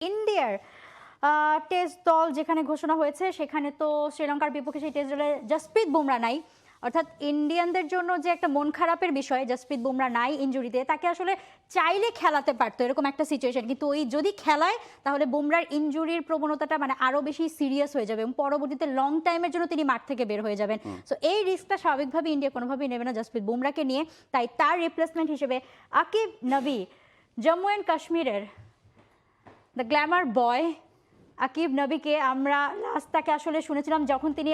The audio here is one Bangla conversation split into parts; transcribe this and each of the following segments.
ইন্ডিয়ার টেস্ট দল যেখানে ঘোষণা হয়েছে সেখানে তো শ্রীলঙ্কার বিপক্ষে সেই টেস্ট দলে জসপ্রীত বুমরা নাই। অর্থাৎ ইন্ডিয়ানদের জন্য যে একটা মন খারাপের বিষয়, জসপ্রীত বুমরা নাই ইনজুরিতে, তাকে আসলে চাইলে খেলাতে পারতো এরকম একটা সিচুয়েশন, কিন্তু ওই যদি খেলায় তাহলে বুমরার ইনজুরির প্রবণতাটা মানে আরো বেশি সিরিয়াস হয়ে যাবে এবং পরবর্তীতে লং টাইমের জন্য তিনি মাঠ থেকে বের হয়ে যাবেন। সো এই রিস্কটা স্বাভাবিকভাবে ইন্ডিয়া কোনোভাবেই নেবে না জসপ্রীত বুমরাকে নিয়ে। তাই তার রিপ্লেসমেন্ট হিসেবে আকিব নবী, জম্মু অ্যান্ড কাশ্মীরের দ্য গ্ল্যামার বয় আকিব নবীকে আমরা লাস্ট তাকে আসলে শুনেছিলাম যখন তিনি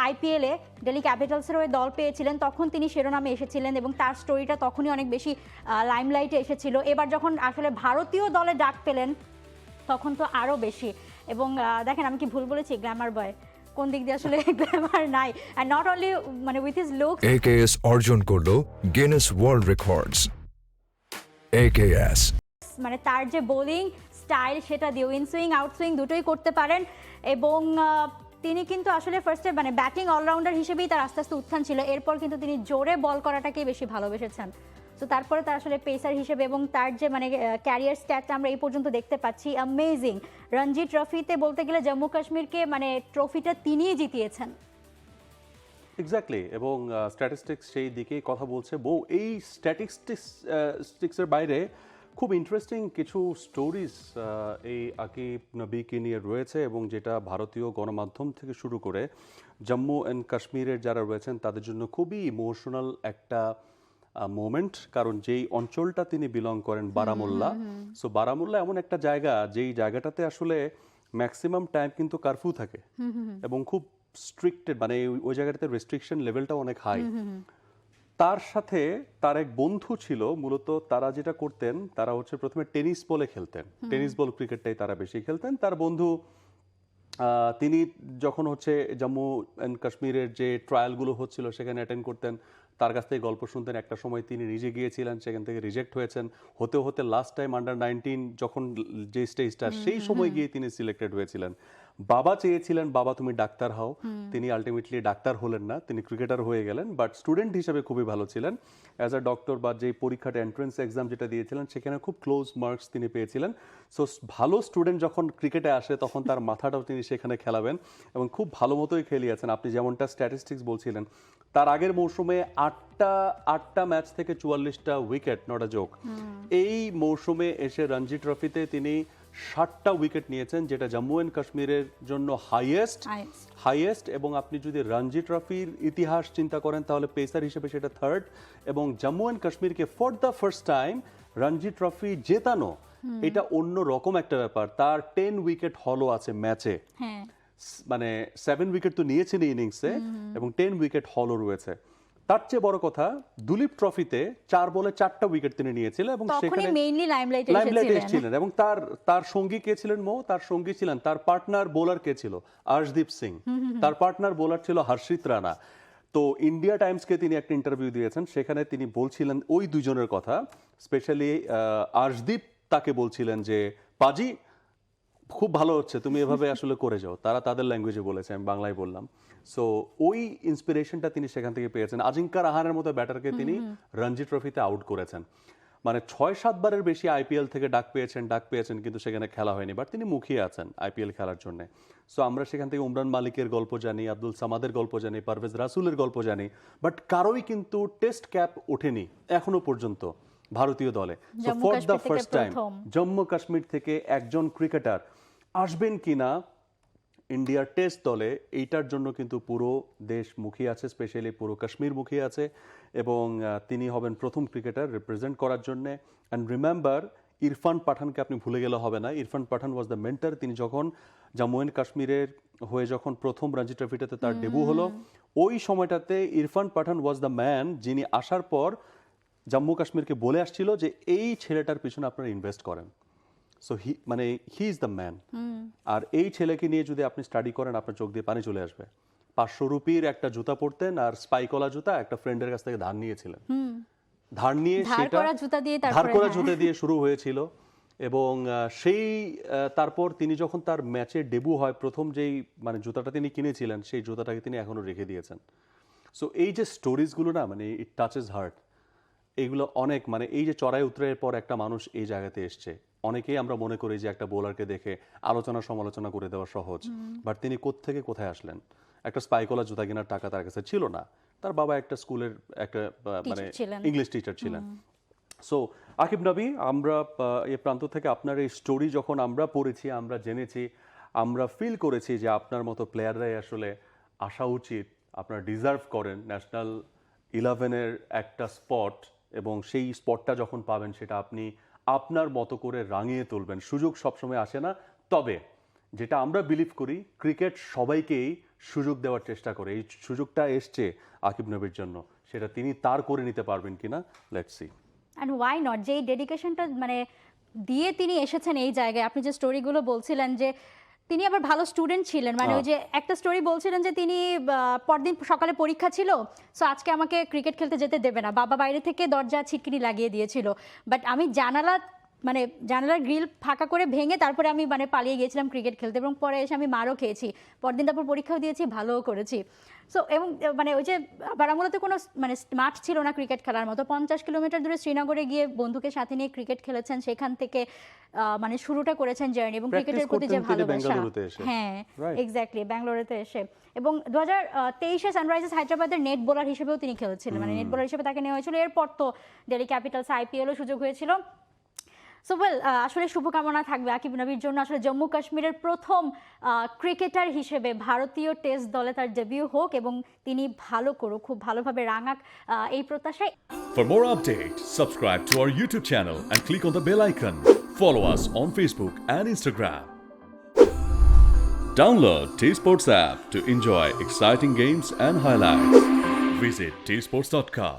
আইপিএলে দিল্লি ক্যাপিটালসের হয়ে দল পেয়েছিলেন, তখন তিনি শিরোনামে এসেছিলেন এবং তার স্টোরিটা তখনই অনেক বেশি লাইমলাইটে এসেছিল। এবার যখন আসলে ভারতীয় দলে ডাক পেলেন তখন তো আরও বেশি। এবং দেখেন, আমি কি ভুল বলেছি? গ্ল্যামার বয় কোন দিক দিয়ে আসলে গ্ল্যামার নাই। অ্যান্ড নট অনলি মানে উইথ হিজ লুকস, AKS অর্জন করলো গিনেস ওয়ার্ল্ড রেকর্ডস। AKS মানে তার যে বোলিং স্টাইল সেটা দিয়ে ইন সুইং আউট সুইং দুটোই করতে পারেন। এবং তিনি কিন্তু আসলে ফার্স্টে মানে ব্যাটিং অলরাউন্ডার হিসেবেই তার আস্তে আস্তে উত্থান ছিল, এরপর কিন্তু তিনি জোরে বল করাটাকেই বেশি ভালোবেসেছেন। তো তারপরে তার আসলে পেসার হিসেবে এবং তার যে মানে ক্যারিয়ার স্ট্যাটটা আমরা এই পর্যন্ত দেখতে পাচ্ছি অ্যামেজিং। রঞ্জি ট্রফিতে বলতে গেলে জম্মু কাশ্মীরকে মানে ট্রফিটা তিনিই জিতিয়েছেন। এক্স্যাক্টলি, এবং স্ট্যাটিস্টিক্স সেই দিকেই কথা বলছে। বউ এই স্ট্যাটিস্টিক্সের বাইরে খুব ইন্টারেস্টিং কিছু স্টোরিজ এই আকিব নবীকে নিয়ে রয়েছে, এবং যেটা ভারতীয় গণমাধ্যম থেকে শুরু করে জম্মু অ্যান্ড কাশ্মীরের যারা রয়েছেন তাদের জন্য খুবই ইমোশনাল একটা মোমেন্ট। কারণ যেই অঞ্চলটা তিনি বিলং করেন বারামুল্লা, সো বারামুল্লা এমন একটা জায়গা যেই জায়গাটাতে আসলে ম্যাক্সিমাম টাইম কিন্তু কারফিউ থাকে এবং খুব স্ট্রিক্টেড, মানে ওই জায়গাটাতে রেস্ট্রিকশন লেভেলটা অনেক হাই। তার সাথে তার এক বন্ধু ছিল, মূলত তারা যেটা করতেন তারা হচ্ছে প্রথমে টেনিস বলে খেলতেন, টেনিস বল ক্রিকেটটাই তারা বেশি খেলতেন। তার বন্ধু তিনি যখন হচ্ছে জম্মু অ্যান্ড কাশ্মীরের যে ট্রায়ালগুলো হচ্ছিল সেখানে অ্যাটেন্ড করতেন, তার কাছ থেকে গল্প শুনতেন। একটা সময় তিনি নিজে গিয়েছিলেন, সেখান থেকে রিজেক্ট হয়েছেন, হতে হতে লাস্ট টাইম আন্ডার-19 যখন যে স্টেজটা, সেই সময় গিয়ে তিনি সিলেক্টেড হয়েছিলেন। বাবা চেয়েছিলেন বাবা তুমি ডাক্তার হও, তিনি আলটিমেটলি ডাক্তার হলেন না, তিনি ক্রিকেটার হয়ে গেলেন। বাট স্টুডেন্ট হিসেবে খুবই ভালো ছিলেন। অ্যাজ আ ডক্টর বা যে পরীক্ষাটা এন্ট্রেন্স এক্সাম যেটা দিয়েছিলেন সেখানে খুব ক্লোজ মার্কস তিনি পেয়েছিলেন। সো ভালো স্টুডেন্ট যখন ক্রিকেটে আসে তখন তার মাথাটাও তিনি সেখানে খেলাবেন, এবং খুব ভালো মতোই খেলিয়েছেন। আপনি যেমনটা স্ট্যাটিস্টিক্স বলছিলেন, তার আগের মৌসুমে আটটা ম্যাচ থেকে 44টা উইকেট, নট আ জোক। এই মৌসুমে এসে রঞ্জি ট্রফিতে তিনি 60টা উইকেট নিয়েছেন, যেটা জম্মু অ্যান্ড কাশ্মীরের জন্য হাইয়েস্ট। এবং আপনি যদি রঞ্জি ট্রফির ইতিহাস চিন্তা করেন তাহলে পেসার হিসেবে সেটা থার্ড। এবং জম্মু অ্যান্ড কাশ্মীরকে for the first time Ranji trophy জেতানো, এটা অন্য রকম একটা ব্যাপার। তার 10 উইকেট হলো আছে ম্যাচে, মানে 7 উইকেট তো নিয়েছেন ইনিংসে এবং 10 উইকেট হলও রয়েছে। তার চেয়ে বড় কথা, দুলীপ ট্রফিতে 4 বলে 4টা উইকেট তিনি নিয়েছিলেন এবং সেখানে মেইনলি লাইমলাইটে এসেছিলেন। এবং তার সঙ্গী কে ছিলেন? তার সঙ্গী ছিলেন, তার পার্টনার বোলার কে ছিল? আর্শদীপ সিং। তার পার্টনার বোলার ছিল হর্ষিত রানা। তো ইন্ডিয়া টাইমসকে তিনি একটা ইন্টারভিউ দিয়েছেন, সেখানে তিনি বলছিলেন ওই দুজনের কথা, স্পেশালি আর্শদীপ তাকে বলছিলেন যে পাজি খুব ভালো হচ্ছে, তুমি এভাবে আসলে করে যাও। তারা তাদের ল্যাঙ্গুয়েজে বলেছে, আমি বাংলায় বললাম। সো ওই ইন্সপিরেশনটা তিনি সেখান থেকে পেয়েছেন। আজিঙ্কা রাহানের মতো ব্যাটারকে তিনি রঞ্জি ট্রফিতে আউট করেছেন। মানে 6-7 বারের বেশি আইপিএল থেকে ডাক পেয়েছেন, কিন্তু সেখানে খেলা হয়নি। বাট তিনি মুখিয়ে আছেন আইপিএল খেলার জন্য। সো আমরা সেখান থেকে উমরান মালিকের গল্প জানি, আব্দুল সামাদের গল্প জানি, পারভেজ রাসুলের গল্প জানি, বাট কারোই কিন্তু টেস্ট ক্যাপ ওঠেনি এখনো পর্যন্ত ভারতীয় দলে। So for the first time Jammu Kashmir থেকে একজন ক্রিকেটার আসবেন কিনা ইন্ডিয়ার টেস্ট দলে, এইটার জন্য কিন্তু পুরো দেশ মুখিয়ে আছে, স্পেশালি পুরো কাশ্মীর মুখিয়ে আছে। এবং তিনি হবেন প্রথম ক্রিকেটার রিপ্রেজেন্ট করার জন্য। অ্যান্ড রিমেম্বার, ইরফান পাঠানকে আপনি ভুলে গেলে হবে না। ইরফান পাঠান ওয়াজ দ্য মেন্টর। তিনি যখন জম্মু অ্যান্ড কাশ্মীরের হয়ে যখন প্রথম রঞ্জি ট্রফিটাতে তার ডেবু হলো, ওই সময়টাতে ইরফান পাঠান ওয়াজ দ্য ম্যান, যিনি আসার পর জম্মু কাশ্মীরকে বলে আসছিল যে এই ছেলেটার পিছনে আপনারা ইনভেস্ট করেন। So he is the man. আর এই ছেলেকে নিয়ে যদি আপনি স্টাডি করেন, আপনার চোখ দিয়ে পানি চলে আসবে। 500 রুপির একটা জুতা পরতেন, আর স্পাইকলা জুতা একটা ফ্রেন্ডের কাছ থেকে ধার নিয়েছিলেন। ধার নিয়ে সেটা ধার করা জুতা দিয়ে শুরু হয়েছিল। এবং সেই তারপর তিনি যখন তার ম্যাচে ডেবু হয়, প্রথম যেই মানে জুতাটা তিনি কিনেছিলেন, সেই জুতাটাকে তিনি এখনো রেখে দিয়েছেন। সো এই যে স্টোরিজগুলো না, মানে ইট টাচেস হার্ট। এইগুলো অনেক, মানে এই যে চড়াই উতরাইয়ের পর একটা মানুষ এই জায়গাতে এসছে, অনেকেই আমরা মনে করি যে একটা বোলারকে দেখে আলোচনা সমালোচনা করে দেওয়া সহজ, বাট তিনি কোত্থেকে কোথায় আসলেন? একটা স্পাইকলা জুতা কেনার টাকা তার কাছে ছিল না, তার বাবা একটা স্কুলের একটা মানে ছিলেন। ইংলিশ টিচার ছিলেন। সো আকিব নবী, আমরা এই প্রান্ত থেকে আপনার এই স্টোরি যখন আমরা পড়েছি, আমরা জেনেছি, আমরা ফিল করেছি যে আপনার মতো প্লেয়াররাই আসলে আসা উচিত, আপনারা ডিজার্ভ করেন ন্যাশনাল 11-এর একটা স্পট, এবং সেই স্পটটা যখন পাবেন সেটা আপনি আপনার মতো করে রাঙিয়ে তুলবেন। সুযোগ সবসময় আসে না, তবে যেটা আমরা বিলিভ করি, ক্রিকেট সবাইকেই সুযোগ দেওয়ার চেষ্টা করে। এই সুযোগটা এসছে আকিব নবীর জন্য, সেটা তিনি তার করে নিতে পারবেন কিনা, let's see. And why not, যে ডেডিকেশনটা মানে দিয়ে তিনি এসেছেন এই জায়গায়। আপনি যে স্টোরিগুলো বলছিলেন যে তিনি আবার ভালো স্টুডেন্ট ছিলেন, মানে ওই যে একটা স্টোরি বলছিলেন যে তিনি পরদিন সকালে পরীক্ষা ছিল, সো আজকে আমাকে ক্রিকেট খেলতে যেতে দেবে না, বাবা বাইরে থেকে দরজা ছিটকিনি লাগিয়ে দিয়েছিল, বাট আমি জানালার গ্রিল ফাঁকা করে ভেঙে তারপরে আমি মানে পালিয়ে গিয়েছিলাম ক্রিকেট খেলতে, এবং পরে এসে আমি মারও খেয়েছি, পরদিন তারপর পরীক্ষাও দিয়েছি, ভালোও করেছি। সো এবং মানে ওই যে বারামুলাতে কোনো মানে মাঠ ছিল না ক্রিকেট খেলার মতো, 50 কিলোমিটার দূরে শ্রীনগরে গিয়ে বন্ধুকে সাথে নিয়ে ক্রিকেট খেলেছেন, সেখান থেকে মানে শুরুটা করেছেন জার্নি, এবং ক্রিকেটের প্রতি যে ভালোবাসা। হ্যাঁ, এক্স্যাক্টলি, ব্যাঙ্গালোরেতে এসে। এবং 2023-এ সানরাইজার্স হায়দ্রাবাদের নেট বোলার হিসেবেও তিনি খেলেছিলেন, মানে নেট বোলার হিসেবে তাকে নেওয়া হয়েছিল। এরপর তো দিল্লি ক্যাপিটালস আইপিএলও সুযোগ হয়েছিল। সো ওয়েল, আসলে শুভকামনা থাকবে আকিব নবীর জন্য। আসলে জম্মু কাশ্মীরের প্রথম ক্রিকেটার হিসেবে ভারতীয় টেস্ট দলে তার ডেবিউ হোক, এবং তিনি ভালো করুক, খুব ভালোভাবে রাঙাক, এই প্রত্যাশায়। For more updates, subscribe to our YouTube channel and click on the bell icon. Follow us on Facebook and Instagram. Download T Sports app to enjoy exciting games and highlights. Visit tsports.com.